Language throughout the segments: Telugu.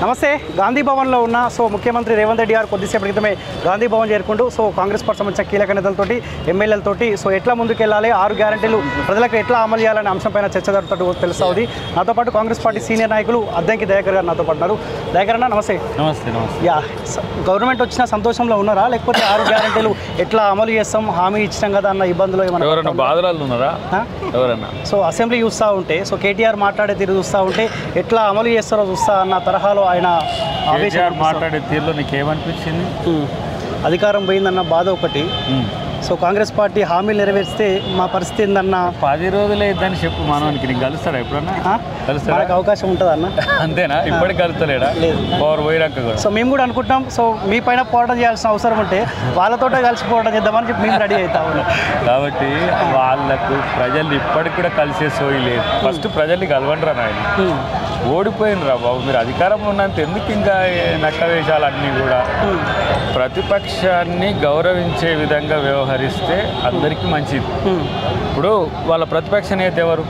నమస్తే. గాంధీ భవన్లో ఉన్న ముఖ్యమంత్రి రేవంత్ రెడ్డి గారు కొద్దిసేపటి క్రితమే గాంధీ భవన్ చేరుకుంటూ కాంగ్రెస్ పార్టీ సంబంధించిన కీలక నేతలతోటి ఎమ్మెల్యేలతోటి ఎట్లా ముందుకెళ్ళాలి, 6 గ్యారెంటీలు ప్రజలకు ఎట్లా అమలు చేయాలనే అంశంపైన చర్చ జరుగుతూ తెలుస్తుంది. నాతో పాటు కాంగ్రెస్ పార్టీ సీనియర్ నాయకులు అద్దంకి దయాకర్ గారు నాతో పాటు ఉన్నారు. దయాకర్ అన్న నమస్తే. నమస్తే. నమస్తే. యా, గవర్నమెంట్ వచ్చిన సంతోషంలో ఉన్నారా, లేకపోతే 6 గ్యారెంటీలు ఎట్లా అమలు చేస్తాం, హామీ ఇచ్చినాం కదా అన్న ఇబ్బందులు ఏమైనా బాధలు ఉన్నారా ఎవరన్నా? అసెంబ్లీ చూస్తూ ఉంటే కేటీఆర్ మాట్లాడే తీరు చూస్తూ ఉంటే ఎట్లా అమలు చేస్తారో చూస్తా అన్న తరహాలో ఆయన మాట్లాడే తీరులో నీకేమనిపించింది? అధికారం పోయిందన్న బాధ ఒకటి. కాంగ్రెస్ పార్టీ హామీలు నెరవేర్స్తే మా పరిస్థితి ఏందన్న 10 రోజులే ఇద్దని చెప్పు. మనవానికి నీకు కలుస్తాడా ఎప్పుడన్నా? కలుస్తాడా? అవకాశం ఉంటుంది అన్న. అంతేనా? ఇప్పటికి కలుస్తలేడా? పవర్ పోయినాక కూడా. మేము కూడా అనుకుంటాం మీ పైన పోరాటం చేయాల్సిన అవసరం ఉంటే వాళ్ళతోటే కలిసి పోరాటం చేద్దామని చెప్పి మేము రెడీ అవుతాము. కాబట్టి వాళ్ళకు ప్రజలు ఇప్పటికి కూడా కలిసే సోయి లేదు. ఫస్ట్ ప్రజల్ని కలవండి రా, ఓడిపోయినరా బాబు. మీరు అధికారంలో ఉన్నంత ఎందుకు ఇంకా నక్క వేషాలన్నీ కూడా? ప్రతిపక్షాన్ని గౌరవించే విధంగా వ్యవహరిస్తే అందరికీ మంచిది. ఇప్పుడు వాళ్ళ ప్రతిపక్ష నేత ఎవరు?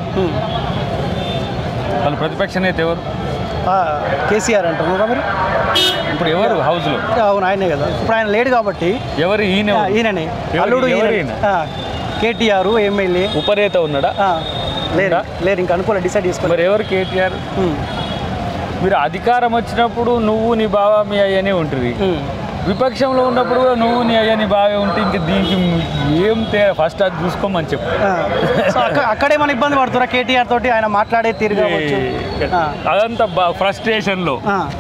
వాళ్ళ ప్రతిపక్ష నేత ఎవరు? కేసీఆర్ అంటున్నారా మీరు? ఇప్పుడు ఎవరు హౌస్లో? అవును, ఆయనే కదా. ఇప్పుడు ఆయన లేడు కాబట్టి ఎవరు? ఈయననే అల్లుడు. కేటీఆర్ ఎమ్మెల్యే ఉపనేత ఉన్నాడా? లేరు, ఇంకా అనుకోలే, డిసైడ్ చేసుకోవాలి. మరి ఎవరు? కేటీఆర్. మీరు అధికారం వచ్చినప్పుడు నువ్వు నీ బావ మీ అయ్యనే ఉంటుంది. విపక్షంలో ఉన్నప్పుడు నువ్వు నీ అయ్యా నీ బాగా ఉంటే ఇంక దీనికి ఏం ఫస్ట్ అది చూసుకోమని చెప్పు. అక్కడే మన ఇబ్బంది పడుతున్నా కేటీఆర్ తోటి ఆయన మాట్లాడే తీరు కావచ్చు. అదంతా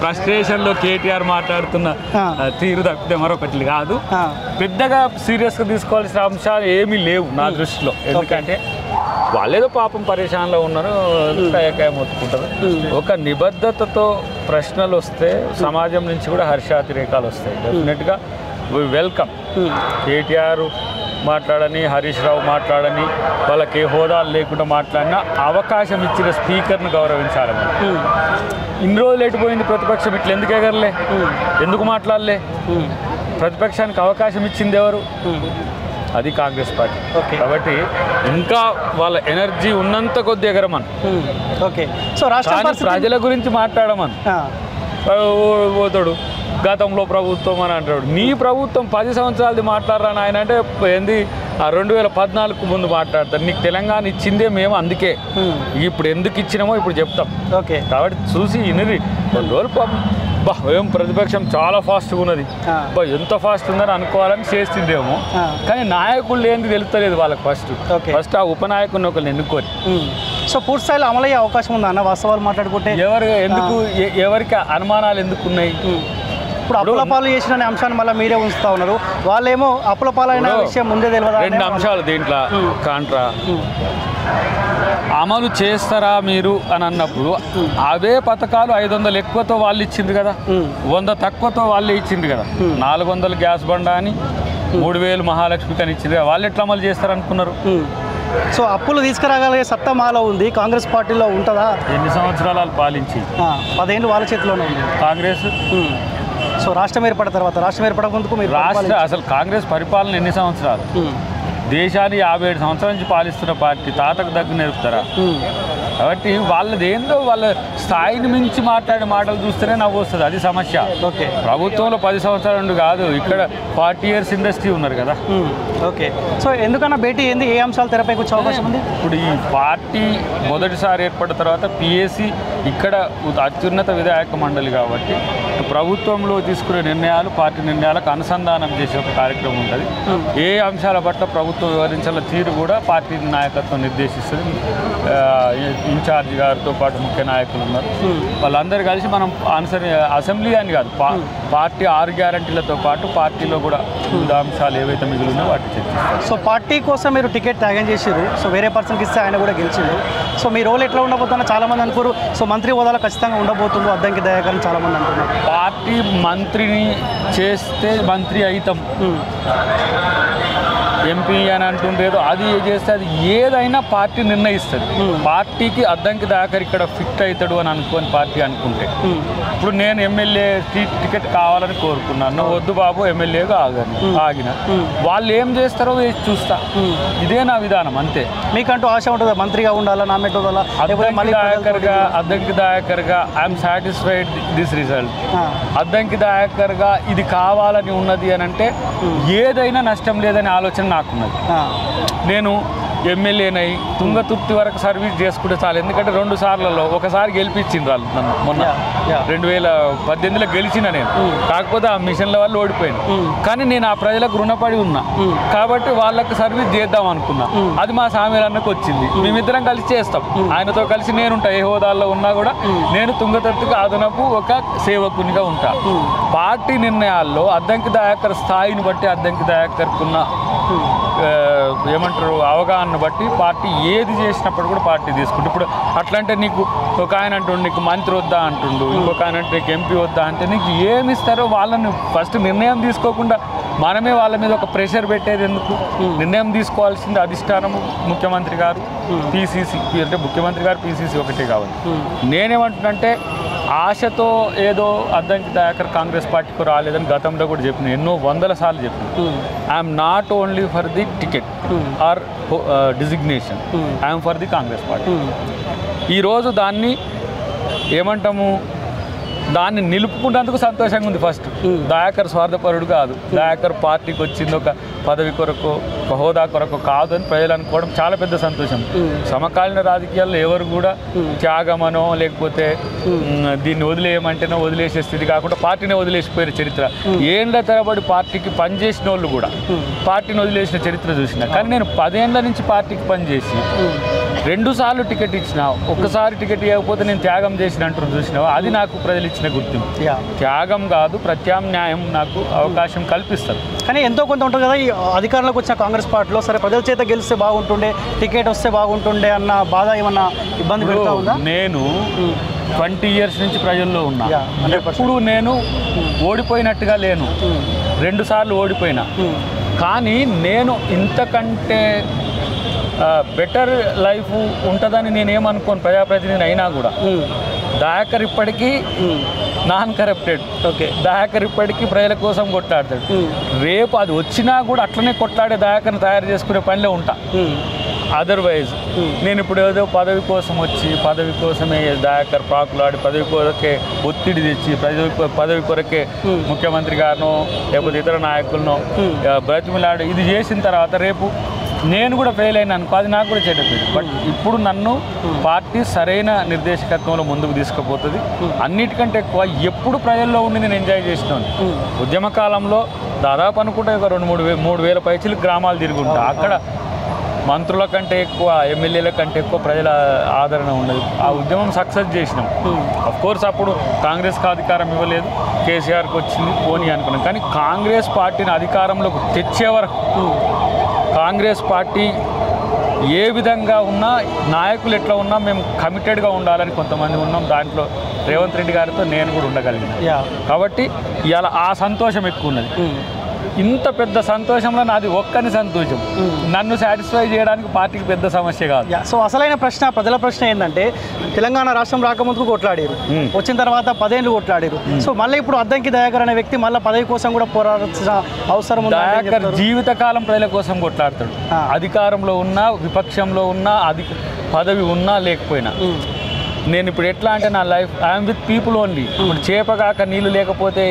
ఫ్రస్ట్రేషన్లో కేటీఆర్ మాట్లాడుతున్న తీరు తప్పితే మరొకటి కాదు. పెద్దగా సీరియస్గా తీసుకోవాల్సిన అంశాలు ఏమీ లేవు నా దృష్టిలో. ఎందుకంటే వాళ్ళేదో పాపం పరేషాన్లో ఉన్నారు, కాయకాయ మొత్తుకుంటారు. ఒక నిబద్ధతతో ప్రశ్నలు వస్తే సమాజం నుంచి కూడా హర్షాతిరేకాలు వస్తాయి. డెఫినెట్గా వెల్కమ్. కేటీఆర్ మాట్లాడని, హరీష్ రావు మాట్లాడని, వాళ్ళకి ఏ హోదాలు లేకుండా మాట్లాడినా అవకాశం ఇచ్చిన స్పీకర్ను గౌరవించాలి. ఇన్ని రోజులు ఎటుపోయింది ప్రతిపక్షం? ఇట్లా ఎందుకు ఎగరలే, ఎందుకు మాట్లాడలే? ప్రతిపక్షానికి అవకాశం ఇచ్చింది ఎవరు? అది కాంగ్రెస్ పార్టీ. కాబట్టి ఇంకా వాళ్ళ ఎనర్జీ ఉన్నంత కొద్ది ఎగరమని. ప్రజల గురించి మాట్లాడమని పోతాడు. గతంలో ప్రభుత్వం అని అంటాడు. నీ ప్రభుత్వం 10 సంవత్సరాలది మాట్లాడరాని ఆయన అంటే ఏంది? 2014 ముందు మాట్లాడతారు. నీకు తెలంగాణ ఇచ్చిందే మేము, అందుకే ఇప్పుడు ఎందుకు ఇచ్చినామో ఇప్పుడు చెప్తాం. కాబట్టి చూసి ఇన్ని కొన్ని రోజులు పాపం ఏం ప్రతిపక్షం చాలా ఫాస్ట్గా ఉన్నది, ఎంత ఫాస్ట్ ఉందని అనుకోవాలని చేస్తుందేమో. కానీ నాయకులు ఏంటి తెలుస్తలేదు వాళ్ళకి. ఫస్ట్ ఆ ఉపనాయకుడిని ఒకరిని ఎన్నుకోరు. పూర్తి స్థాయిలో అమలయ్యే అవకాశం ఉందా అన్న? వాస్తవాలు మాట్లాడుకుంటే ఎవరికి అనుమానాలు ఎందుకు ఉన్నాయి? ఇప్పుడు అప్పుల పాలు చేసిన అంశాన్ని మళ్ళీ మీరే ఉంచుతా ఉన్నారు. వాళ్ళేమో అప్పుల పాలైన విషయం ముందే తెలియదు. 2 అంశాలు దీంట్లో కాంట్రా. అమలు చేస్తారా మీరు అని అన్నప్పుడు అవే పథకాలు 500 ఎక్కువతో వాళ్ళు ఇచ్చింది కదా, 100 తక్కువతో వాళ్ళే ఇచ్చింది కదా. 400 గ్యాస్ బండ అని, 3000 మహాలక్ష్మికి అని ఇచ్చింది కదా. వాళ్ళు ఎట్లా అమలు చేస్తారనుకున్నారు? అప్పులు తీసుకురాగలిగే సత్తా మాలో ఉంది, కాంగ్రెస్ పార్టీలో ఉంటుందా? ఎన్ని సంవత్సరాలు వాళ్ళు పాలించి? 10 ఏళ్ళు వాళ్ళ చేతిలోనే ఉంది కాంగ్రెస్. రాష్ట్రం ఏర్పడిన తర్వాత, రాష్ట్రం ఏర్పడక ముందుకు మీరు అసలు కాంగ్రెస్ పరిపాలన ఎన్ని సంవత్సరాలు? దేశాన్ని 57 సంవత్సరాల నుంచి పాలిస్తున్న పార్టీ తాతకు దగ్గర నేర్పుతారా? కాబట్టి వాళ్ళది ఏందో వాళ్ళ స్థాయిని మించి మాట్లాడే మాటలు చూస్తేనే నవ్వు వస్తుంది. అది సమస్య. ప్రభుత్వంలో 10 సంవత్సరాల నుండి కాదు, ఇక్కడ 40 years ఇండస్ట్రీ ఉన్నారు కదా. ఎందుకన్నా భేటీ ఏంది, ఏ అంశాలు తెరపైకి వచ్చే అవకాశం ఉంది? ఇప్పుడు ఈ పార్టీ మొదటిసారి ఏర్పడిన తర్వాత పిఎస్సి ఇక్కడ అత్యున్నత విధాయక మండలి కాబట్టి ప్రభుత్వంలో తీసుకునే నిర్ణయాలు పార్టీ నిర్ణయాలకు అనుసంధానం చేసే ఒక కార్యక్రమం ఉంటుంది. ఏ అంశాల పట్ల ప్రభుత్వం వివరించాల తీరు కూడా పార్టీ నాయకత్వం నిర్దేశిస్తుంది. ఇన్ఛార్జ్ గారితో పాటు ముఖ్య నాయకులు ఉన్నారు. వాళ్ళందరూ కలిసి మనం అసెంబ్లీ అని కాదు, పార్టీ 6 గ్యారెంటీలతో పాటు పార్టీలో కూడా వివిధ అంశాలు ఏవైతే మిగిలి ఉన్నాయో వాటి చర్చిస్తారు. పార్టీ కోసం మీరు టికెట్ త్యాగం చేసారు. వేరే పర్సన్కి ఇస్తే ఆయన కూడా గెలిచిండు. మీ రోల్ ఎట్లా ఉండబోతున్నా చాలామంది అనుకోరు. మంత్రి హోదాలో ఖచ్చితంగా ఉండబోతుందో అద్దంకి దయాకర్ చాలామంది అంటున్నారు. పార్టీ మంత్రిని చేస్తే మంత్రి అవుతాం. ఎంపీ అని అంటుండేదో అది చేస్తే అది ఏదైనా పార్టీ నిర్ణయిస్తుంది. పార్టీకి అద్దంకి దాకా ఇక్కడ ఫిట్ అవుతాడు అని అనుకోని పార్టీ అనుకుంటే, ఇప్పుడు నేను ఎమ్మెల్యే టికెట్ కావాలని కోరుకున్నాను, వద్దు బాబు ఎమ్మెల్యేగా ఆగిన వాళ్ళు ఏం చేస్తారో చూస్తా, ఇదే నా విధానం అంతే. మీకంటూ ఆశ ఉంటుందా మంత్రిగా ఉండాలా, నామినేట్ అవ్వాలా? అద్దంకి దాయకర్గా I'm satisfied this result. Addanki దాయకర్గా ఇది కావాలని ఉన్నది అని అంటే ఏదైనా నష్టం లేదనే ఆలోచన నాకున్నది. నేను ఎమ్మెల్యేనై తుంగతుర్తి వరకు సర్వీస్ చేసుకుంటే చాలు. ఎందుకంటే 2 సార్లలో ఒకసారి గెలిపించిండ్రు వాళ్ళు నన్ను. మొన్న 2018లో గెలిచిన నేను, కాకపోతే ఆ మిషన్ల వల్ల ఓడిపోయాను. కానీ నేను ఆ ప్రజలకు రుణపడి ఉన్నా కాబట్టి వాళ్ళకి సర్వీస్ చేద్దాం అనుకున్నా. అది మా సామీరన్నకు వచ్చింది. మేమిద్దరం కలిసి చేస్తాం. ఆయనతో కలిసి నేనుంటా, ఏ హోదాల్లో ఉన్నా కూడా నేను తుంగతుర్తికి అదనపు ఒక సేవకునిగా ఉంటా. పార్టీ నిర్ణయాల్లో అద్దంకి దయాకర్ స్థాయిని బట్టి, అద్దంకి దయాకర్కున్న ఏమంటారు అవగాహన బట్టి పార్టీ ఏది చేసినప్పుడు కూడా పార్టీ తీసుకుంటు. ఇప్పుడు అట్లంటే నీకు ఒక ఆయన అంటుండు నీకు మంత్రి వద్దా అంటుండు, ఇంకొక ఆయన అంటే నీకు ఎంపీ వద్దా అంటే నీకు ఏమి ఇస్తారో వాళ్ళని ఫస్ట్ నిర్ణయం తీసుకోకుండా మనమే వాళ్ళ మీద ఒక ప్రెషర్ పెట్టేది ఎందుకు? నిర్ణయం తీసుకోవాల్సింది అధిష్టానము, ముఖ్యమంత్రి గారు, పిసిసి. అంటే ముఖ్యమంత్రి గారు పిసిసి ఒకటే కావాలి. నేనేమంటున్నంటే ఆశతో ఏదో అద్దంకి దయాకర్ కాంగ్రెస్ పార్టీకి రాలేదని గతంలో కూడా చెప్పిన, ఎన్నో 100 సార్లు చెప్పిన. I'm not only for the ticket or designation, I'm for the Congress party. ఈరోజు దాన్ని ఏమంటాము, దాన్ని నిలుపుకున్నందుకు సంతోషంగా ఉంది. ఫస్ట్ దయాకర్ స్వార్థపరుడు కాదు, దయాకర్ పార్టీకి వచ్చింది ఒక పదవి కొరకు, ఒక హోదా కొరకు కాదు అని ప్రజలు అనుకోవడం చాలా పెద్ద సంతోషం. సమకాలీన రాజకీయాల్లో ఎవరు కూడా త్యాగమనో లేకపోతే దీన్ని వదిలేయమంటేనో వదిలేసే స్థితి కాకుండా పార్టీని వదిలేసిపోయిన చరిత్ర, ఏండ్ల తరబడి పార్టీకి పనిచేసిన వాళ్ళు కూడా పార్టీని వదిలేసిన చరిత్ర చూసిన. కానీ నేను 10 ఏళ్ళ నుంచి పార్టీకి పనిచేసి 2 సార్లు టికెట్ ఇచ్చిన, ఒక్కసారి టికెట్ ఇవ్వకపోతే నేను త్యాగం చేసిన అంటారు చూసినావు. అది నాకు ప్రజలు ఇచ్చిన గుర్తింపు. త్యాగం కాదు, ప్రత్యామ్నాయం నాకు అవకాశం కల్పిస్తారు. కానీ ఎంతో కొంత ఉంటుంది కదా ఈ అధికారంలోకి వచ్చిన కాంగ్రెస్ పార్టీలో, సరే ప్రజల చేత గెలిస్తే బాగుంటుండే, టికెట్ వస్తే బాగుంటుండే అన్న బాధ ఏమన్నా ఇబ్బంది పెడతా ఉందా? నేను 20 ఇయర్స్ నుంచి ప్రజల్లో ఉన్నా. ఎప్పుడు నేను ఓడిపోయినట్టుగా లేను. 2 సార్లు ఓడిపోయినా. కానీ నేను ఇంతకంటే బెటర్ లైఫ్ ఉంటుందని నేనేమనుకోను. ప్రజాప్రతినిధి అయినా కూడా దయాకర్ ఇప్పటికీ నాన్ కరప్టెడ్. ఓకే, దయాకర్ ఇప్పటికీ ప్రజల కోసం కొట్లాడతాడు. రేపు అది వచ్చినా కూడా అట్లనే కొట్లాడే దయాకర్ని తయారు చేసుకునే పనిలో ఉంటా. అదర్వైజ్ నేను ఇప్పుడు ఏదో పదవి కోసం వచ్చి పదవి కోసమే దయాకర్ పాకులాడి పదవి కొరకే ఒత్తిడి తెచ్చి పదవి కొరకే ముఖ్యమంత్రి గారినో లేకపోతే ఇతర నాయకులను బ్రతిమిలాడి ఇది చేసిన తర్వాత రేపు నేను కూడా ఫెయిల్ అయినా అనుకో, అది నాకు కూడా చెడ్డపోయింది. బట్ ఇప్పుడు నన్ను పార్టీ సరైన నిర్దేశకత్వంలో ముందుకు తీసుకుపోతుంది. అన్నిటికంటే ఎక్కువ ఎప్పుడు ప్రజల్లో ఉండి నేను ఎంజాయ్ చేసినాను. ఉద్యమ కాలంలో దాదాపు అనుకుంటే ఒక 2-3 వేల పైచీలు గ్రామాలు తిరుగుంటా. అక్కడ మంత్రుల కంటే ఎక్కువ, ఎమ్మెల్యేల కంటే ఎక్కువ ప్రజల ఆదరణ ఉన్నది. ఆ ఉద్యమం సక్సెస్ చేసినాం. అఫ్కోర్స్ అప్పుడు కాంగ్రెస్కి అధికారం ఇవ్వలేదు, కేసీఆర్కి వచ్చింది పోనీ అనుకున్నాం. కానీ కాంగ్రెస్ పార్టీని అధికారంలోకి తెచ్చే వరకు కాంగ్రెస్ పార్టీ ఏ విధంగా ఉన్నా, నాయకులు ఎట్లా ఉన్నా మేము కమిటెడ్గా ఉండాలని కొంతమంది ఉన్నాం. దాంట్లో రేవంత్ రెడ్డి గారితో నేను కూడా ఉండగలిగిన. కాబట్టి ఇలా ఆ సంతోషం ఎక్కువ ఉన్నది. ఇంత పెద్ద సంతోషంలో నాది ఒక్కని సంతోషం. నన్ను సాటిస్ఫై చేయడానికి పార్టీకి పెద్ద సమస్య కాదు. సో అసలైన ప్రశ్న, ప్రజల ప్రశ్న ఏంటంటే తెలంగాణ రాష్ట్రం రాకముందుకు కొట్లాడారు, వచ్చిన తర్వాత 10 ఏళ్ళు కొట్లాడారు. సో మళ్ళీ ఇప్పుడు అద్దంకి దయాకర్ అనే వ్యక్తి మళ్ళీ పదవి కోసం కూడా పోరాడాల్సిన అవసరం ఉంది. దయాకర్ జీవితకాలం ప్రజల కోసం కొట్లాడతాడు. అధికారంలో ఉన్నా, విపక్షంలో ఉన్నా, పదవి ఉన్నా లేకపోయినా. నేను ఇప్పుడు ఎట్లా అంటే నా life I'm with people only. ఇప్పుడు చేపగాక నీళ్ళు లేకపోతే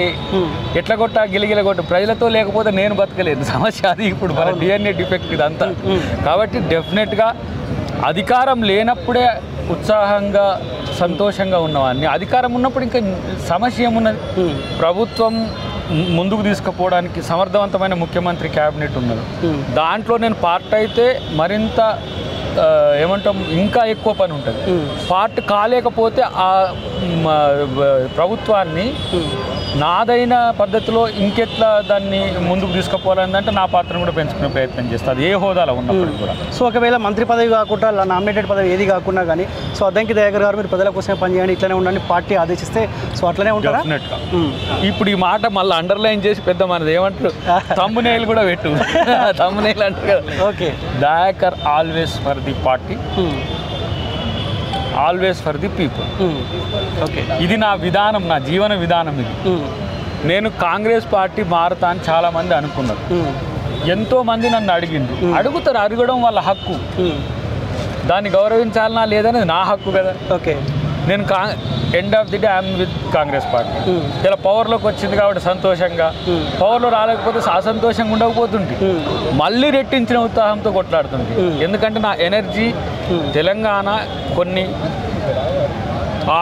ఎట్లా కొట్టా గిలిగిల కొట్ట, ప్రజలతో లేకపోతే నేను బతకలేదు. సమస్య అది. ఇప్పుడు మన డిఎన్ఏ డిఫెక్ట్ ఇదంతా. కాబట్టి డెఫినెట్గా అధికారం లేనప్పుడే ఉత్సాహంగా సంతోషంగా ఉన్నవాడిని. అధికారం ఉన్నప్పుడు ఇంకా సమస్య ఏమున్నది? ప్రభుత్వం ముందుకు తీసుకుపోవడానికి సమర్థవంతమైన ముఖ్యమంత్రి క్యాబినెట్ ఉన్నది. దాంట్లో నేను పార్ట్ అయితే మరింత ఏమంటాం ఇంకా ఎక్కువ పని ఉంటుంది. పార్ట్ కాలేకపోతే ఆ ప్రభుత్వాన్ని నాదైన పద్ధతిలో ఇంకెట్లా దాన్ని ముందుకు తీసుకుపోవాలంటే నా పాత్రను కూడా పెంచుకునే ప్రయత్నం చేస్తాను, ఏ హోదాలో ఉన్నప్పటికీ కూడా. సో ఒకవేళ మంత్రి పదవి కాకుండా నామినేటెడ్ పదవి ఏది కాకుండా కానీ సో అద్దంకి దయాకర్ గారు మీరు ప్రజల కోసమే పనిచేయండి, ఇట్లనే ఉండండి పార్టీ ఆదేశిస్తే సో అట్లనే ఉంటారా? డెఫినెట్గా. ఇప్పుడు ఈ మాట మళ్ళీ అండర్లైన్ చేసి పెద్ద మనది ఏమంటారు తమ్మునేలు కూడా పెట్టు తమ్మునేలు అంటారు కదా. Okay, Dayakar always for the party, always for the people. Okay, ఇది నా విధానం, నా జీవన విధానం ఇది. నేను కాంగ్రెస్ పార్టీ మారుతా అని చాలామంది అనుకున్నారు, ఎంతోమంది నన్ను అడిగింది, అడుగుతారు, అడగడం వాళ్ళ హక్కు, దాన్ని గౌరవించాలనా లేదనేది నా హక్కు కదా. ఓకే, నేను end of the day I'm with Congress party. ఇలా పవర్లోకి వచ్చింది కాబట్టి సంతోషంగా, పవర్లో రాలేకపోతే అసంతోషంగా ఉండకపోతుంది, మళ్ళీ రెట్టించిన ఉత్సాహంతో కొట్లాడుతుంది. ఎందుకంటే నా ఎనర్జీ తెలంగాణ కొన్ని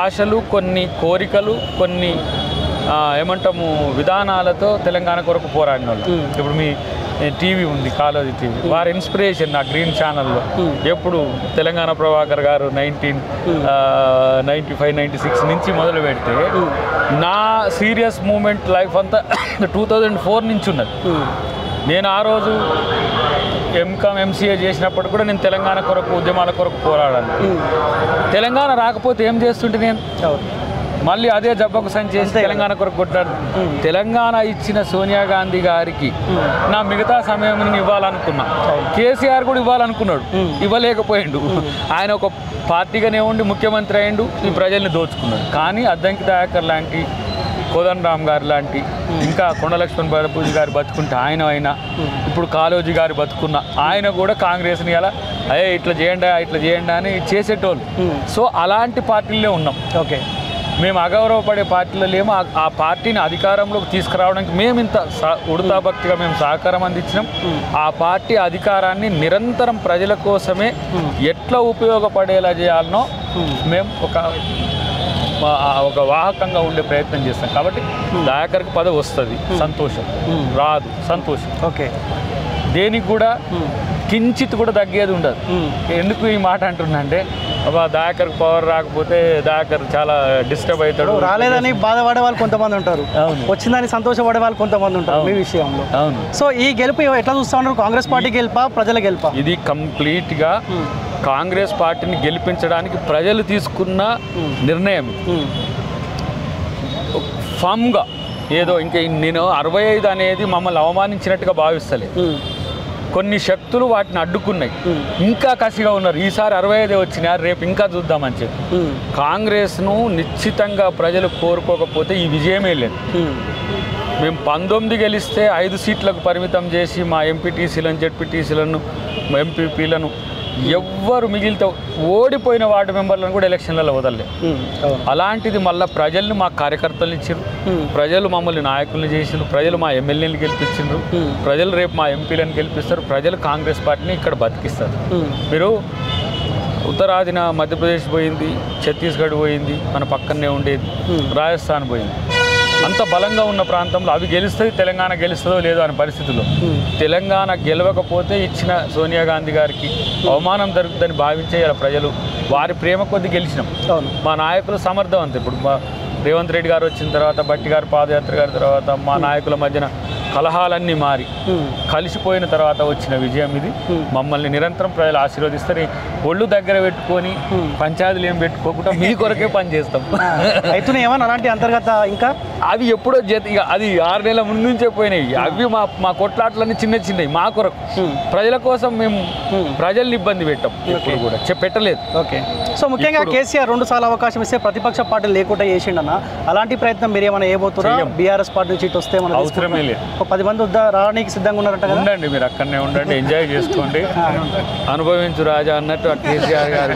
ఆశలు, కొన్ని కోరికలు, కొన్ని ఏమంటాము విధానాలతో తెలంగాణ కొరకు పోరాడిన వాళ్ళు. ఇప్పుడు మీ టీవీ ఉంది, కాలేజీ టీవీ, వారి ఇన్స్పిరేషన్ నా గ్రీన్ ఛానల్లో ఎప్పుడు తెలంగాణ ప్రభాకర్ గారు 1995, 96 నుంచి మొదలు పెడితే నా సీరియస్ మూమెంట్ లైఫ్ అంతా 2004 నుంచి ఉన్నది. నేను ఆ రోజు ఎంకామ్ ఎంసీఏ చేసినప్పుడు కూడా నేను తెలంగాణ కొరకు, ఉద్యమాల కొరకు పోరాడాను. తెలంగాణ రాకపోతే ఏం చేస్తుంటే నేను మళ్ళీ అదే జబ్బకు సంచేసి తెలంగాణ కొరకు కొట్టాడు. తెలంగాణ ఇచ్చిన సోనియా గాంధీ గారికి నా మిగతా సమయం ఇవ్వాలనుకున్నా, కేసీఆర్ కూడా ఇవ్వాలనుకున్నాడు, ఇవ్వలేకపోయిండు. ఆయన ఒక పార్టీగానే ఉండి ముఖ్యమంత్రి అయ్యిండు, ఈ ప్రజల్ని దోచుకున్నాడు. కానీ అద్దంకి దయాకర్ లాంటి, కోదండ రామ్ గారు లాంటి, ఇంకా కొండలక్ష్మణ్ బాబూజీ గారు బతుకుంటే ఆయన అయినా, ఇప్పుడు కాళోజీ గారు బతుకున్న ఆయన కూడా కాంగ్రెస్ని అలా ఇట్లా చేయండి ఇట్లా చేయండి అని చేసేటోళ్ళు. సో అలాంటి పార్టీలే ఉన్నాం. ఓకే, మేము అగౌరవపడే పార్టీలలో ఏమో ఆ పార్టీని అధికారంలోకి తీసుకురావడానికి మేము ఇంత ఉడతాభక్తిగా మేము సహకారం అందించినాం. ఆ పార్టీ అధికారాన్ని నిరంతరం ప్రజల కోసమే ఎట్లా ఉపయోగపడేలా చేయాలనో మేము ఒక వాహకంగా ఉండే ప్రయత్నం చేస్తాం. కాబట్టి దయాకర్కి పదవి వస్తుంది, సంతోషం, రాదు సంతోషం. ఓకే, దేనికి కూడా కించిత్ కూడా తగ్గేది ఉండదు. ఎందుకు ఈ మాట అంటున్నా అంటే దయాకర్కి పవర్ రాకపోతే దయాకర్ చాలా డిస్టర్బ్ అవుతాడు, రాలేదని బాధపడే వాళ్ళు కొంతమంది ఉంటారు, వచ్చిందని సంతోషపడే వాళ్ళు కొంతమంది ఉంటారు మీ విషయంలో. అవును. సో ఈ గెలుపు ఎట్లా చూస్తా ఉన్నారు? కాంగ్రెస్ పార్టీ గెలుపా, ప్రజల గెలుపా? ఇది కంప్లీట్గా కాంగ్రెస్ పార్టీని గెలిపించడానికి ప్రజలు తీసుకున్న నిర్ణయం. ఫామ్గా ఏదో ఇంకా నేను 65 అనేది మమ్మల్ని అవమానించినట్టుగా భావిస్తలే. కొన్ని శక్తులు వాటిని అడ్డుకున్నాయి, ఇంకా కసిగా ఉన్నారు. ఈసారి 65 వచ్చినా రేపు ఇంకా చూద్దామని చెప్పి కాంగ్రెస్ను నిశ్చితంగా ప్రజలు కోరుకోకపోతే ఈ విజయమే లేదు. మేము 19 గెలిస్తే 5 సీట్లకు పరిమితం చేసి మా ఎంపీటీసీలను, జెడ్పీటీసీలను, ఎంపీపీలను ఎవ్వరు మిగిలితే ఓడిపోయిన వార్డు మెంబర్లను కూడా ఎలక్షన్లలో వదలలేదు. అలాంటిది మళ్ళీ ప్రజల్ని మా కార్యకర్తలు ఇచ్చారు, ప్రజలు మమ్మల్ని నాయకులను చేసిండ్రు, ప్రజలు మా ఎమ్మెల్యేని గెలిపించిండ్రు, ప్రజలు రేపు మా ఎంపీలను గెలిపిస్తారు, ప్రజలు కాంగ్రెస్ పార్టీని ఇక్కడ బతికిస్తారు. మీరు ఉత్తరాదిన మధ్యప్రదేశ్ పోయింది, ఛత్తీస్గఢ్ పోయింది, మన పక్కనే ఉండేది రాజస్థాన్ పోయింది. అంత బలంగా ఉన్న ప్రాంతంలో అవి గెలుస్తుంది, తెలంగాణ గెలుస్తుందో లేదో అనే పరిస్థితుల్లో తెలంగాణ గెలవకపోతే ఇచ్చిన సోనియా గాంధీ గారికి అవమానం జరుగుతుందని భావించే ప్రజలు వారి ప్రేమ కొద్ది గెలిచినాం. మా నాయకులు సమర్థవంతం. ఇప్పుడు మా రేవంత్ రెడ్డి గారు వచ్చిన తర్వాత, బట్టి గారు పాదయాత్ర గారి తర్వాత, మా నాయకుల మధ్యన కలహాలన్నీ మారి కలిసిపోయిన తర్వాత వచ్చిన విజయం ఇది. మమ్మల్ని నిరంతరం ప్రజలు ఆశీర్వదిస్తారు. ఒళ్ళు దగ్గర పెట్టుకొని పంచాయతీలు ఏం పెట్టుకోకుండా మీ కొరకే పని చేస్తాం. అయితే ఏమన్నా అలాంటి అంతర్గత ఇంకా అవి ఎప్పుడో అది 6 నెలల ముందు నుంచే పోయినాయి. అవి మా కొట్లాట్లన్నీ చిన్నవి మా కొరకు, ప్రజల కోసం. మేము ప్రజల్ని ఇబ్బంది పెట్టాం, ఎప్పుడు కూడా పెట్టలేదు. ఓకే. సో ముఖ్యంగా కేసీఆర్ 2 సార్లు అవకాశం ఇస్తే ప్రతిపక్ష పార్టీలు లేకుండా చేసిండన్న, అలాంటి ప్రయత్నం మీరు ఏమైనా చేయబోతున్నా? బీఆర్ఎస్ పార్టీ నుంచి ఇటు వస్తే మన అవసరమే లేదు. 10 మంది రావడానికి సిద్ధంగా ఉన్నారంట కదా? ఉండండి, మీరు అక్కడనే ఉండండి, ఎంజాయ్ చేసుకోండి, అనుభవించు రాజా అన్నట్టు కేసీఆర్ గారి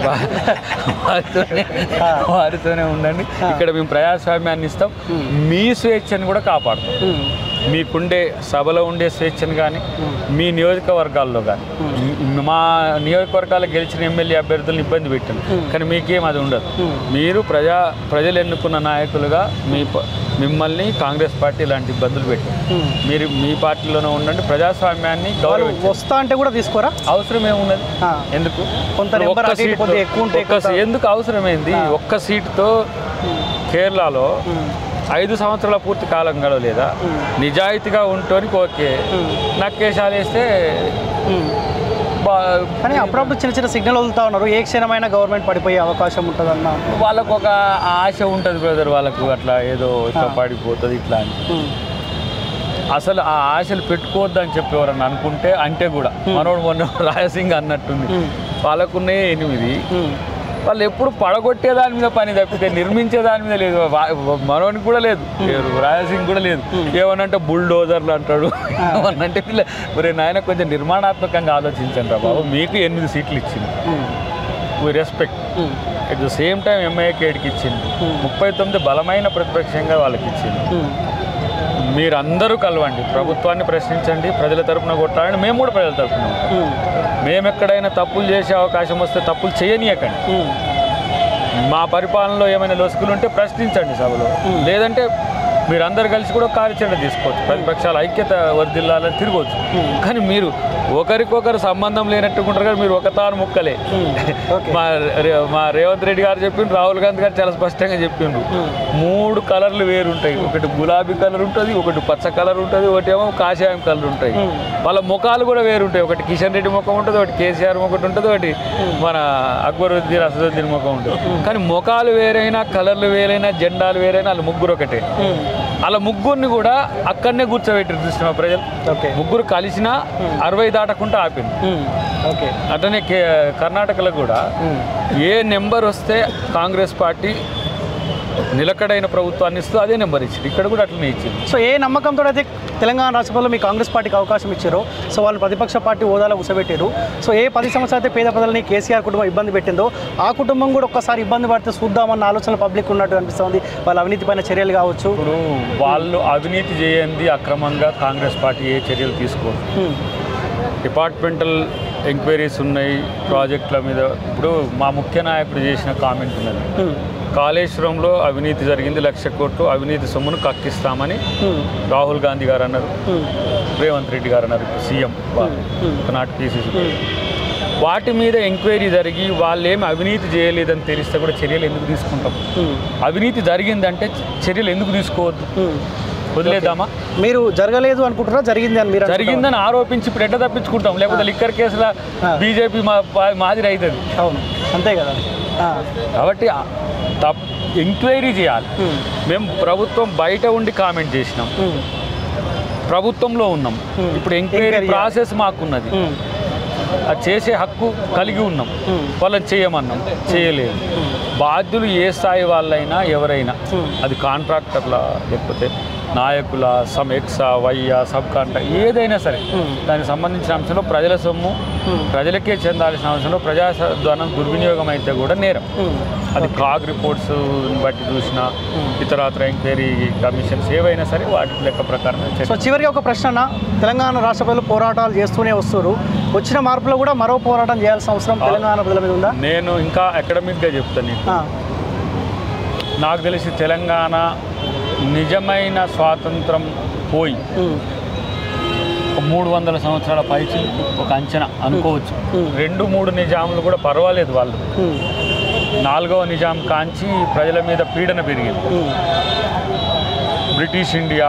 వారితోనే ఉండండి. ఇక్కడ మేము ప్రజాస్వామ్యాన్ని ఇస్తాం, మీ స్వేచ్ఛను కూడా కాపాడుతాం. మీకుండే సభలో ఉండే స్వేచ్ఛను కానీ, మీ నియోజకవర్గాల్లో కానీ, మా నియోజకవర్గాల్లో గెలిచిన ఎమ్మెల్యే అభ్యర్థులను ఇబ్బంది పెట్టాను, కానీ మీకేం అది ఉండదు. మీరు ప్రజలు ఎన్నుకున్న నాయకులుగా మిమ్మల్ని కాంగ్రెస్ పార్టీ ఇలాంటి ఇబ్బందులు పెట్టారు. మీరు మీ పార్టీలోనే ఉండండి, ప్రజాస్వామ్యాన్ని గౌరవించండి. వస్తా అంటే కూడా తీసుకోరా? అవసరం ఏమున్నది, ఎందుకు? ఎందుకు అవసరమైంది? ఒక్క సీటుతో కేరళలో 5 సంవత్సరాల పూర్తి కాలం గడవలేదా? నిజాయితీగా ఉంటోనికి ఓకే, నక్కేశాలు వేస్తే కానీ అప్పుడప్పుడు చిన్న చిన్న సిగ్నల్ వదులుతా ఉన్నారు, ఏ క్షణమైనా గవర్నమెంట్ పడిపోయే అవకాశం ఉంటుందన్న వాళ్ళకు ఒక ఆశ ఉంటుంది బ్రదర్, వాళ్ళకు అట్లా ఏదో ఇట్లా పడిపోతుంది ఇట్లా అని. అసలు ఆ ఆశలు పెట్టుకోవద్దని చెప్పేవారని అనుకుంటే అంటే కూడా మనోడు మొన్న రాయసింగ్ అన్నట్టుంది, వాళ్ళకున్నాయి 8, వాళ్ళు ఎప్పుడు పడగొట్టే దాని మీద పని తప్పితే నిర్మించే దాని మీద లేదు. మనోనికి కూడా లేదు, రాయసింగ్ కూడా లేదు. ఏమనంటే బుల్డోజర్లు అంటాడు, ఏమన్నంటే మరి నాయన కొంచెం నిర్మాణాత్మకంగా ఆలోచించండి రా బాబు. మీకు 8 సీట్లు ఇచ్చింది, we respect. At the same time ఎంఐఏకి 7కి ఇచ్చింది, 39 బలమైన ప్రతిపక్షంగా వాళ్ళకి ఇచ్చింది. మీరందరూ కలవండి, ప్రభుత్వాన్ని ప్రశ్నించండి, ప్రజల తరపున కొట్టాలని. మేము కూడా ప్రజల తరపున ఉంటాం. మేము ఎక్కడైనా తప్పులు చేసే అవకాశం వస్తే తప్పులు చేయనీయకండి. మా పరిపాలనలో ఏమైనా లొసుకులు ఉంటే ప్రశ్నించండి సభలో, లేదంటే మీరందరూ కలిసి కూడా కార్యాచరణ తీసుకోవచ్చు. ప్రతిపక్షాల ఐక్యత వర్ధిల్లాలని తిరగవచ్చు. కానీ మీరు ఒకరికొకరు సంబంధం లేనట్టుకుంటారు కదా, మీరు ఒక తాను ముక్కలే. మా రేవంత్ రెడ్డి గారు చెప్పిండ్రు, రాహుల్ గాంధీ గారు చాలా స్పష్టంగా చెప్పిండ్రు, 3 కలర్లు వేరుంటాయి. ఒకటి గులాబీ కలర్ ఉంటుంది, ఒకటి పచ్చ కలర్ ఉంటుంది, ఒకటి ఏమో కాషాయం కలర్ ఉంటాయి. వాళ్ళ ముఖాలు కూడా వేరుంటాయి. ఒకటి కిషన్ రెడ్డి ముఖం ఉంటుంది, ఒకటి కేసీఆర్ ముఖం ఉంటుంది, ఒకటి మన అక్బరుద్దీన్ అసదుద్దీన్ ముఖం ఉంటుంది. కానీ ముఖాలు వేరైనా, కలర్లు వేరైనా, జెండాలు వేరైనా, వాళ్ళు ముగ్గురు ఒకటే. అలా ముగ్గురిని కూడా అక్కడనే కూర్చోబెట్టారు చూసిన ప్రజలు. ముగ్గురు కలిసినా 60 దాటకుండా ఆపింది. అట్లనే కర్ణాటకలో కూడా ఏ నెంబర్ వస్తే కాంగ్రెస్ పార్టీ నిలకడైన ప్రభుత్వాన్ని ఇస్తూ అదే నెంబర్ ఇచ్చింది. ఇక్కడ కూడా అట్లనే ఇచ్చింది. సో ఏ నమ్మకంతో అయితే తెలంగాణ రాష్ట్రంలో మీ కాంగ్రెస్ పార్టీకి అవకాశం ఇచ్చారో, సో వాళ్ళు ప్రతిపక్ష పార్టీ హోదాలో కూర్చోబెట్టారు. సో ఏ 10 సంవత్సరాలు అయితే పేద ప్రజలని కేసీఆర్ కుటుంబం ఇబ్బంది పెట్టిందో, ఆ కుటుంబం కూడా ఒక్కసారి ఇబ్బంది పడితే చూద్దామన్న ఆలోచన పబ్లిక్ ఉన్నట్టు అనిపిస్తుంది. వాళ్ళ అవినీతి పైన చర్యలు కావచ్చు. ఇప్పుడు వాళ్ళు అవినీతి చేయండి అక్రమంగా కాంగ్రెస్ పార్టీ ఏ చర్యలు తీసుకోరు. డిపార్ట్మెంటల్ ఎంక్వైరీస్ ఉన్నాయి ప్రాజెక్టుల మీద. ఇప్పుడు మా ముఖ్య నాయకుడు చేసిన కామెంట్ ఉన్నది, కాళేశ్వరంలో అవినీతి జరిగింది, 1,00,000 కోట్లు అవినీతి సొమ్మును కక్కిస్తామని రాహుల్ గాంధీ గారు అన్నారు, రేవంత్ రెడ్డి గారు అన్నారు, సీఎం నాటి PCC. వాటి మీద ఎంక్వైరీ జరిగి వాళ్ళేమి అవినీతి చేయలేదని తెలిస్తే కూడా చర్యలు ఎందుకు తీసుకుంటాం? అవినీతి జరిగిందంటే చర్యలు ఎందుకు తీసుకోవద్దు? వదిలేద్దామా? మీరు జరగలేదు అనుకుంటారా, జరిగింది అని? మీరు జరిగిందని ఆరోపించి ఇప్పుడు ఎట్లా తప్పించుకుంటాం? లేకపోతే లిక్కర్ కేసులో బీజేపీ మాదిరి అవుతుంది. అవును, అంతే కదా. కాబట్టి ఎంక్వైరీ చేయాలి. మేము ప్రభుత్వం బయట ఉండి కామెంట్ చేసినాం, ప్రభుత్వంలో ఉన్నాం. ఇప్పుడు ఎంక్వైరీ ప్రాసెస్ మాకున్నది, అది చేసే హక్కు కలిగి ఉన్నాం. వాళ్ళని చేయమన్నాం, చేయలేదు. బాధ్యులు ఏ స్థాయి వాళ్ళైనా ఎవరైనా, అది కాంట్రాక్టర్ల లేకపోతే నాయకుల, సమ్ ఎక్సా వైయా సబ్ కాంట్రాక్ట్ ఏదైనా సరే, దానికి సంబంధించిన అంశంలో ప్రజల సొమ్ము ప్రజలకే చెందాల్సిన అంశంలో ప్రజాధనం దుర్వినియోగం అయితే కూడా నేరం. అది కాగ్ రిపోర్ట్స్ బట్టి చూసినా, ఇతరత్ర ఎంక్వైరీ కమిషన్స్ ఏవైనా సరే వాటి లెక్క ప్రకారం. సో చివరికి ఒక ప్రశ్న, తెలంగాణ రాష్ట్ర ప్రజలు పోరాటాలు చేస్తూనే వస్తారు, వచ్చిన మార్పులో కూడా మరో పోరాటం చేయాల్సిన అవసరం తెలంగాణ ప్రజల మీద ఉందా? నేను ఇంకా అకాడమిక్గా చెప్తాను. నాకు తెలిసి తెలంగాణ నిజమైన స్వాతంత్రం పోయి 300 సంవత్సరాల పైచి ఒక అంచనా అనుకోవచ్చు. 2-3 నిజాములు కూడా పర్వాలేదు. వాళ్ళు 4వ నిజాం కాంచి ప్రజల మీద పీడన పెరిగింది. బ్రిటిష్ ఇండియా,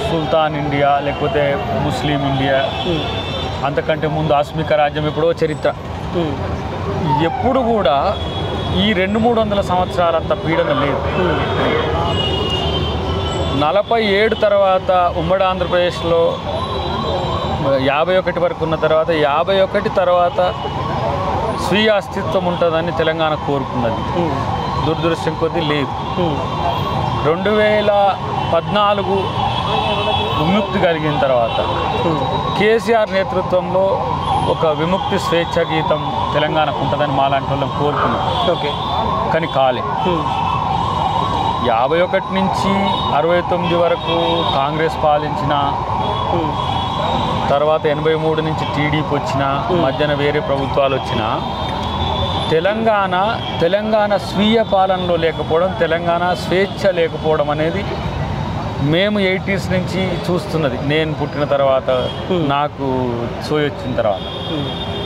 సుల్తాన్ ఇండియా, లేకపోతే ముస్లిం ఇండియా, అంతకంటే ముందు ఆస్మిక రాజ్యం, ఎప్పుడో చరిత్ర. ఎప్పుడు కూడా ఈ 200-300 సంవత్సరాలంత పీడన లేదు. 47 తర్వాత ఉమ్మడి ఆంధ్రప్రదేశ్లో 51 వరకు ఉన్న తర్వాత 51 తర్వాత స్వీయ అస్తిత్వం ఉంటుందని తెలంగాణ కోరుకున్నది. దురదృష్టం కొద్దీ లేదు. 2014 విముక్తి కలిగిన తర్వాత కేసీఆర్ నేతృత్వంలో ఒక విముక్తి స్వేచ్ఛ గీతం తెలంగాణకు ఉంటుందని మాలాంటి వాళ్ళం కోరుకున్నాం. కానీ కాలే. 51 నుంచి 69 వరకు కాంగ్రెస్ పాలించిన తర్వాత 83 నుంచి టీడీపీ వచ్చిన, మధ్యన వేరే ప్రభుత్వాలు వచ్చినా తెలంగాణ స్వీయ పాలనలో లేకపోవడం, తెలంగాణ స్వేచ్ఛ లేకపోవడం అనేది మేము 80s నుంచి చూస్తున్నది. నేను పుట్టిన తర్వాత, నాకు సోయి వచ్చిన తర్వాత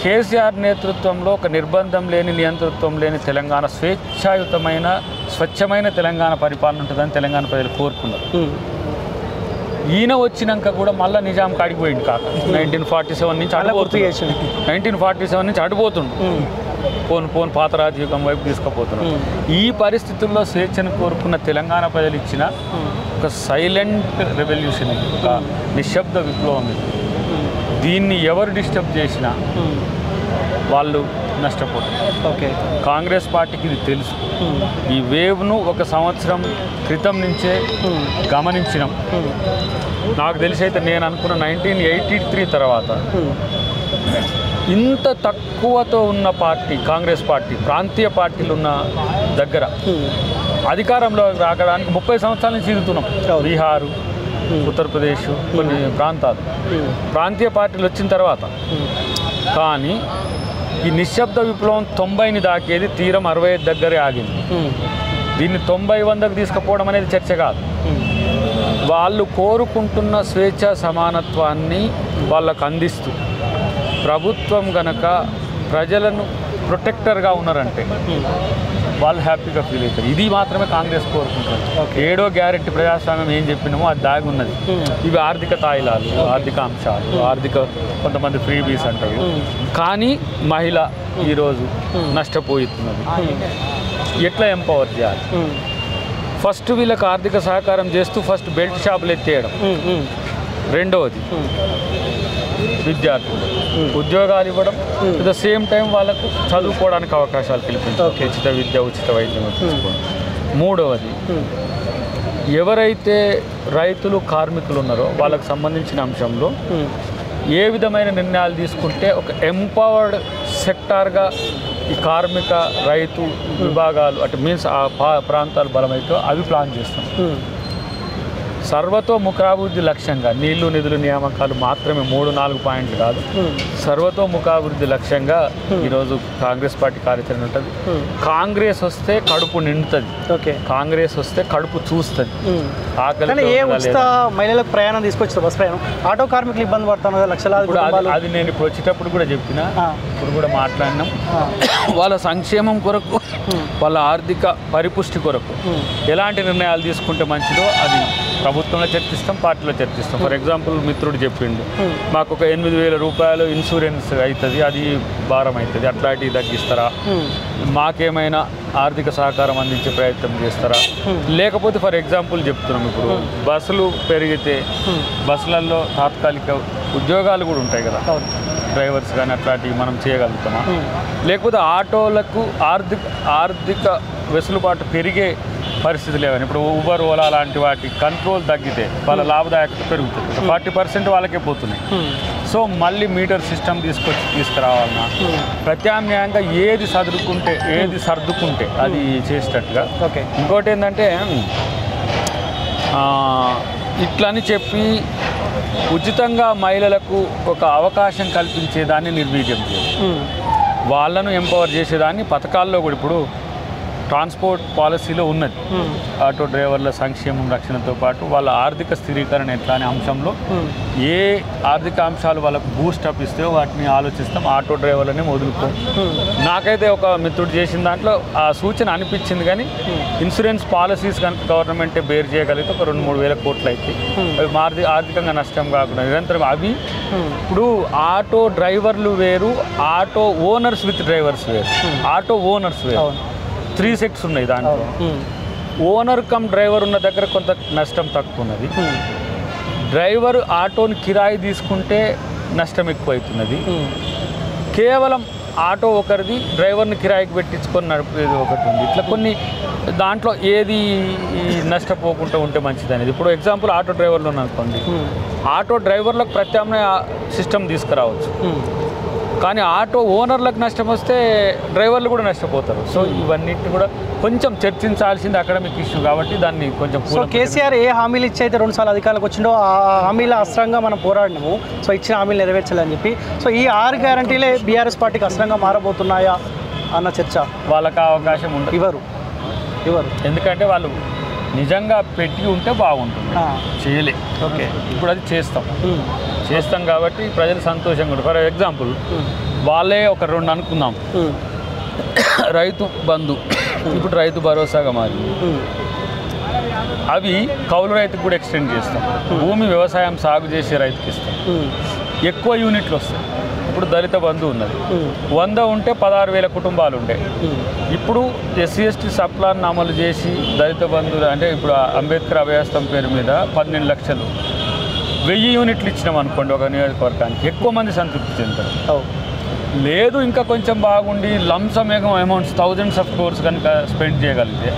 కేసీఆర్ నేతృత్వంలో ఒక నిర్బంధం లేని నియంతృత్వం లేని తెలంగాణ స్వేచ్ఛాయుతమైన స్వచ్ఛమైన తెలంగాణ పరిపాలన ఉంటుందని తెలంగాణ ప్రజలు కోరుకున్నారు. ఈయన వచ్చినాక కూడా మళ్ళీ నిజాం కాడిపోయింది కాక 1947 నుంచి 1947 నుంచి అడిపోతుండు పోను పాత రాజయుగం వైపు తీసుకుపోతున్నాడు. ఈ పరిస్థితుల్లో స్వేచ్ఛను కోరుకున్న తెలంగాణ ప్రజలు ఇచ్చిన ఒక సైలెంట్ రెవల్యూషన్, ఒక నిశ్శబ్ద విప్లవం. దీన్ని ఎవరు డిస్టర్బ్ చేసినా వాళ్ళు నష్టపోతారు. ఓకే, కాంగ్రెస్ పార్టీకి ఇది తెలుసు. ఈ వేవ్ను ఒక సంవత్సరం క్రితం నుంచే గమనించినాం. నాకు తెలిసి అయితే నేను అనుకున్న 1983 తర్వాత ఇంత తక్కువతో ఉన్న పార్టీ కాంగ్రెస్ పార్టీ, ప్రాంతీయ పార్టీలు ఉన్న దగ్గర అధికారంలో రావడానికి 30 సంవత్సరాల నుంచి తిరుగుతున్నాం. బీహారు, ఉత్తరప్రదేశ్, కొన్ని ప్రాంతాలు ప్రాంతీయ పార్టీలు వచ్చిన తర్వాత. కానీ ఈ నిశ్శబ్ద విప్లవం 90ని దాకేది తీరం 65 దగ్గరే ఆగింది. దీన్ని 90-100కు తీసుకుపోవడం అనేది చర్చ కాదు. వాళ్ళు కోరుకుంటున్న స్వేచ్ఛ సమానత్వాన్ని వాళ్ళకు అందిస్తూ ప్రభుత్వం గనక ప్రజలను ప్రొటెక్టర్గా ఉన్నారంటే వాళ్ళు హ్యాపీగా ఫీల్ అవుతారు. ఇది మాత్రమే కాంగ్రెస్ కోరుకుంటారు. 7వ గ్యారెంటీ ప్రజాస్వామ్యం ఏం చెప్పినామో అది దాగి ఉన్నది. ఇవి ఆర్థిక తాయిలాలు, ఆర్థిక అంశాలు, కొంతమంది ఫ్రీ బీస్ అంటారు. కానీ మహిళ ఈరోజు నష్టపోతున్నది. ఎట్లా ఎంపవర్ చేయాలి? ఫస్ట్ వీళ్ళకి ఆర్థిక సహకారం చేస్తూ ఫస్ట్ బెల్ట్ షాపులు ఎత్తేయడం. రెండవది విద్యార్థులు ఉద్యోగాలు ఇవ్వడం, అట్ ద సేమ్ టైం వాళ్ళకు చదువుకోవడానికి అవకాశాలు కల్పించడం, ఉచిత విద్య, ఉచిత వైద్యం తీసుకోవడం. మూడవది ఎవరైతే రైతులు కార్మికులు ఉన్నారో వాళ్ళకు సంబంధించిన అంశంలో ఏ విధమైన నిర్ణయాలు తీసుకుంటే ఒక ఎంపవర్డ్ సెక్టార్గా ఈ కార్మిక రైతు విభాగాలు అంటే మీన్స్ ఆ ప్రాంతాలు బలమైతే అవి ప్లాన్ చేస్తాం. సర్వతోముఖాభివృద్ధి లక్ష్యంగా నీళ్లు నిధులు నియామకాలు మాత్రమే 3-4 పాయింట్లు కాదు, సర్వతోముఖాభివృద్ధి లక్ష్యంగా ఈరోజు కాంగ్రెస్ పార్టీ కార్యాచరణ ఉంటుంది. కాంగ్రెస్ వస్తే కడుపు నిండుతుంది, కాంగ్రెస్ వస్తే కడుపు చూస్తుంది. ఉచిత మహిళలకు ప్రయాణం తీసుకొచ్చిన బస్ ప్రయాణం ఆటో కార్మికులు ఇబ్బంది పడుతున్నారు లక్షలాది. అది నేను ఇప్పుడు వచ్చేటప్పుడు కూడా చెప్పిన, ఇప్పుడు కూడా మాట్లాడినాం. వాళ్ళ సంక్షేమం కొరకు, వాళ్ళ ఆర్థిక పరిపుష్టి కొరకు ఎలాంటి నిర్ణయాలు తీసుకుంటే మంచిదో అది ప్రభుత్వంలో చర్చిస్తాం, పార్టీలో చర్చిస్తాం. ఫర్ ఎగ్జాంపుల్ మిత్రుడు చెప్పిండు మాకు ఒక 8,000 రూపాయలు ఇన్సూరెన్స్ అవుతుంది, అది భారం అవుతుంది, అట్లాంటివి తగ్గిస్తారా? మాకేమైనా ఆర్థిక సహకారం అందించే ప్రయత్నం చేస్తారా? లేకపోతే ఫర్ ఎగ్జాంపుల్ చెప్తున్నాం, ఇప్పుడు బస్సులు పెరిగితే బస్సులలో తాత్కాలిక ఉద్యోగాలు కూడా ఉంటాయి కదా, డ్రైవర్స్ కానీ అట్లాంటివి మనం చేయగలుగుతామా? లేకపోతే ఆటోలకు ఆర్థిక వెసులుబాటు పెరిగే పరిస్థితి లేవని, ఇప్పుడు ఊబర్, ఓలా లాంటి వాటి కంట్రోల్ తగ్గితే వాళ్ళ లాభదాయకత పెరుగుతుంది. 40% వాళ్ళకే పోతున్నాయి. సో మళ్ళీ మీటర్ సిస్టమ్ తీసుకురావాలన్నా ప్రత్యామ్నాయంగా ఏది సర్దుకుంటే అది చేసేటట్టుగా. ఇంకోటి ఏంటంటే ఇట్లని చెప్పి ఉచితంగా మహిళలకు ఒక అవకాశం కల్పించేదాన్ని నిర్వీర్యం చేయాలి. వాళ్ళను ఎంపవర్ చేసేదాన్ని పథకాల్లో కూడా ఇప్పుడు ట్రాన్స్పోర్ట్ పాలసీలో ఉన్నది. ఆటో డ్రైవర్ల సంక్షేమం రక్షణతో పాటు వాళ్ళ ఆర్థిక స్థిరీకరణ ఎట్లా అనే అంశంలో ఏ ఆర్థిక అంశాలు వాళ్ళకు బూస్టప్ ఇస్తాయో వాటిని ఆలోచిస్తాం. ఆటో డ్రైవర్లని వదులుకో. నాకైతే ఒక మిత్రుడు చేసిన దాంట్లో ఆ సూచన అనిపించింది. కానీ ఇన్సూరెన్స్ పాలసీస్ కనుక గవర్నమెంటే బేర్ చేయగలిగితే ఒక 2-3 వేల కోట్లు అవుతాయి. అవి ఆర్థికంగా నష్టం కాకుండా నిరంతరం అవి. ఇప్పుడు ఆటో డ్రైవర్లు వేరు, ఆటో ఓనర్స్ విత్ డ్రైవర్స్ వేరు. ఆటో ఓనర్స్ వేరు, 3 సెక్ట్స్ ఉన్నాయి. దాంట్లో ఓనర్ కమ్ డ్రైవర్ ఉన్న దగ్గర కొంత నష్టం తక్కువ ఉన్నది. డ్రైవర్ ఆటోని కిరాయి తీసుకుంటే నష్టం ఎక్కువ అవుతున్నది. కేవలం ఆటో ఒకరిది, డ్రైవర్ని కిరాయికి పెట్టించుకొని నడిపేది ఒకటి ఉంది. ఇట్లా కొన్ని దాంట్లో ఏది నష్టపోకుండా ఉంటే మంచిది అనేది. ఇప్పుడు ఎగ్జాంపుల్ ఆటో డ్రైవర్లు అనుకోండి, ఆటో డ్రైవర్లకు ప్రత్యామ్నాయ సిస్టమ్ తీసుకురావచ్చు. కానీ ఆటో ఓనర్లకు నష్టం వస్తే డ్రైవర్లు కూడా నష్టపోతారు. సో ఇవన్నిటిని కూడా కొంచెం చర్చించాల్సింది అకాడమిక్ ఇష్యూ కాబట్టి దాన్ని కొంచెం. సో కేసీఆర్ ఏ హామీలు ఇచ్చి అయితే 2 సార్లు అధికారులకు వచ్చిండో ఆ హామీల అస్త్రంగా మనం పోరాడినాము. సో ఇచ్చిన హామీలు నెరవేర్చాలని చెప్పి. సో ఈ 6 గ్యారంటీలే బీఆర్ఎస్ పార్టీకి అస్త్రంగా మారబోతున్నాయా అన్న చర్చ. వాళ్ళకి అవకాశం ఉండదు, ఇవ్వరు. ఎందుకంటే వాళ్ళు నిజంగా పెట్టి ఉంటే బాగుంటుంది, చేయలే. ఇప్పుడు అది చేస్తాం కాబట్టి ప్రజలు సంతోషంగా ఉంటారు. ఫర్ ఎగ్జాంపుల్ వాళ్ళే ఒక 2 అనుకుందాం. రైతు బంధు ఇప్పుడు రైతు భరోసాగా మారింది. అవి కౌలు రైతుకు కూడా ఎక్స్టెండ్ చేస్తాం. భూమి వ్యవసాయం సాగు చేసే రైతుకి ఇస్తాం. ఎక్కువ యూనిట్లు వస్తాయి. ఇప్పుడు దళిత బంధు ఉన్నది, 100 ఉంటే 16,000 కుటుంబాలు ఉండే. ఇప్పుడు ఎస్సీ ఎస్టీ సప్లాన్ అమలు చేసి దళిత బంధు అంటే ఇప్పుడు అంబేద్కర్ అభయాస్తం పేరు మీద 12 లక్షలు 1000 యూనిట్లు ఇచ్చినాం అనుకోండి ఒక నియోజకవర్గానికి, ఎక్కువ మంది సంతృప్తి చెందుతారు. లేదు ఇంకా కొంచెం బాగుండి lump sum amounts thousands of crores కనుక స్పెండ్ చేయగలిగితే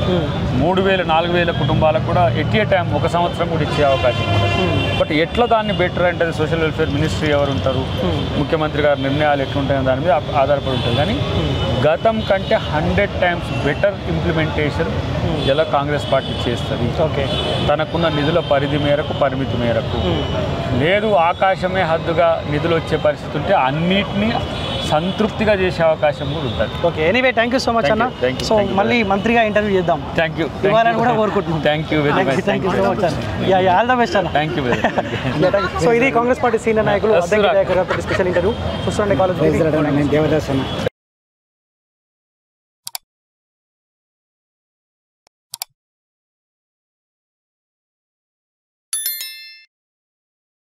3,000 4,000 కుటుంబాలకు కూడా ఎట్ ఏ టైం 1 సంవత్సరం కూడా ఇచ్చే అవకాశం ఉంటుంది. బట్ ఎట్లా దాన్ని బెటర్ అంటే సోషల్ వెల్ఫేర్ మినిస్ట్రీ ఎవరు ఉంటారు, ముఖ్యమంత్రి గారి నిర్ణయాలు ఎట్లుంటాయో దాని మీద ఆధారపడి ఉంటుంది. కానీ గతం కంటే 100 times బెటర్ ఇంప్లిమెంటేషన్ ఎలా కాంగ్రెస్ పార్టీ చేస్తుంది. తనకున్న నిధుల పరిధి మేరకు పరిమితి మేరకు, లేదు ఆకాశమే హద్దుగా నిధులు వచ్చే పరిస్థితి ఉంటే అన్నిటినీ సంతృప్తిగా చేసే అవకాశం కూడా ఉంటుంది. Okay, anyway thank you so much అన్న. సో మళ్ళీ మంత్రిగా ఇంటర్వ్యూ చేద్దాం. థ్యాంక్ యూ ఇవ్వాలని కూడా కోరుకుంటున్నాం. Thank you very much. Thank you so much అన్న. ఆల్ ద బెస్ట్ అన్న. Thank you very much. So ఇది కాంగ్రెస్ పార్టీ సీనియర్ నాయకులు స్పెషల్ ఇంటర్వ్యూ చూస్తుండే కాలేజ్.